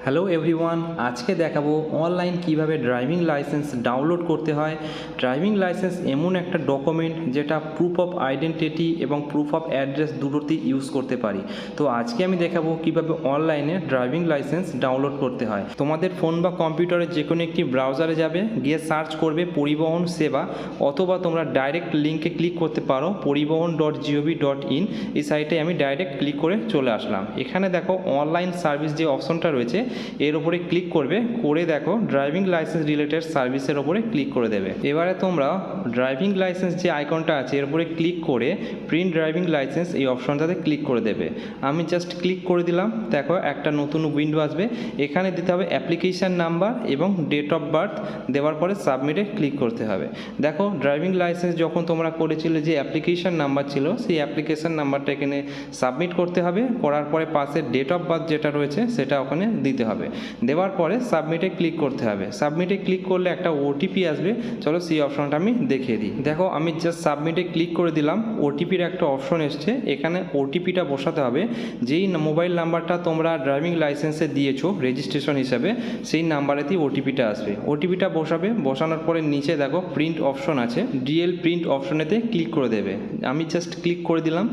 Hello everyone, আজকে দেখাবো online কিভাবে ড্রাইভিং লাইসেন্স ডাউনলোড করতে হয়। ড্রাইভিং লাইসেন্স এমন একটা ডকুমেন্ট যেটা প্রুফ অফ আইডেন্টিটি এবং প্রুফ অফ অ্যাড্রেস দুটোতেই ইউজ করতে পারি। তো আজকে আমি দেখাবো কিভাবে অনলাইনে ড্রাইভিং লাইসেন্স ডাউনলোড করতে হয়। তোমাদের ফোন বা কম্পিউটারে যে কোনো একটি ব্রাউজারে যাবে, গিয়ে সার্চ করবে পরিবহন সেবা, অথবা তোমরা ডাইরেক্ট লিঙ্কে ক্লিক করতে পারো poribohon.gov.in। এই সাইটে আমি ডাইরেক্ট ক্লিক করে চলে আসলাম। এখানে দেখো অনলাইন সার্ভিস যে অপশনটা রয়েছে এর উপরে ক্লিক করবে, করে দেখো ড্রাইভিং লাইসেন্স রিলেটেড সার্ভিসের উপরে ক্লিক করে দেবে। এবারে তোমরা ড্রাইভিং লাইসেন্স যে আইকনটা আছে এর উপরে ক্লিক করে প্রিন্ট ড্রাইভিং লাইসেন্স এই অপশনটাতে ক্লিক করে দেবে। আমি জাস্ট ক্লিক করে দিলাম। দেখো একটা নতুন উইন্ডো আসবে, এখানে দিতে হবে অ্যাপ্লিকেশান নাম্বার এবং ডেট অফ বার্থ, দেওয়ার পরে সাবমিটে ক্লিক করতে হবে। দেখো ড্রাইভিং লাইসেন্স যখন তোমরা করেছিলে যে অ্যাপ্লিকেশান নাম্বার ছিল সেই অ্যাপ্লিকেশান নাম্বারটা এখানে সাবমিট করতে হবে। করার পরে পাশে ডেট অফ বার্থ যেটা রয়েছে সেটা ওখানে দিতে হবে। দেওয়ার পরে সাবমিটে ক্লিক করতে হবে। সাবমিটে ক্লিক করলে একটা ওটিপি আসবে, চলো সেই অপশনটা আমি দেখিয়ে দিই। দেখো আমি জাস্ট সাবমিটে ক্লিক করে দিলাম, ওটিপির একটা অপশন এসছে, এখানে ওটিপিটা বসাতে হবে। যেই মোবাইল নাম্বারটা তোমরা ড্রাইভিং লাইসেন্সে দিয়েছো রেজিস্ট্রেশন হিসাবে সেই নাম্বারেতেই ওটিপিটা আসবে। ওটিপিটা বসাবে, বসানোর পরে নিচে দেখো প্রিন্ট অপশন আছে, ডিএল প্রিন্ট অপশনেতে ক্লিক করে দেবে। আমি জাস্ট ক্লিক করে দিলাম।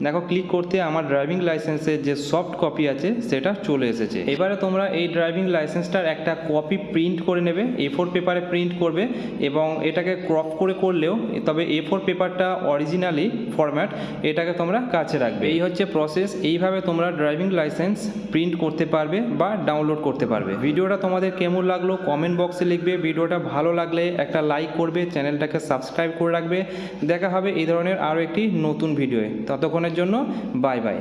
দেখো ক্লিক করতে আমার ড্রাইভিং লাইসেন্সের যে সফট কপি আছে সেটা চলে এসেছে। এবারে তোমরা এই ড্রাইভিং লাইসেন্সটার একটা কপি প্রিন্ট করে নেবে, A4 পেপারে প্রিন্ট করবে এবং এটাকে ক্রপ করে করলেও, তবে A4 পেপারটা অরিজিনালি ফরম্যাট, এটাকে তোমরা কাছে রাখবে। এই হচ্ছে প্রসেস। এইভাবে তোমরা ড্রাইভিং লাইসেন্স প্রিন্ট করতে পারবে বা ডাউনলোড করতে পারবে। ভিডিওটা তোমাদের কেমন লাগলো কমেন্ট বক্সে লিখবে। ভিডিওটা ভালো লাগলে একটা লাইক করবে, চ্যানেলটাকে সাবস্ক্রাইব করে রাখবে। দেখা হবে এই ধরনের আরও একটি নতুন ভিডিওয়ে। ততক্ষণের জন্য বাই বাই।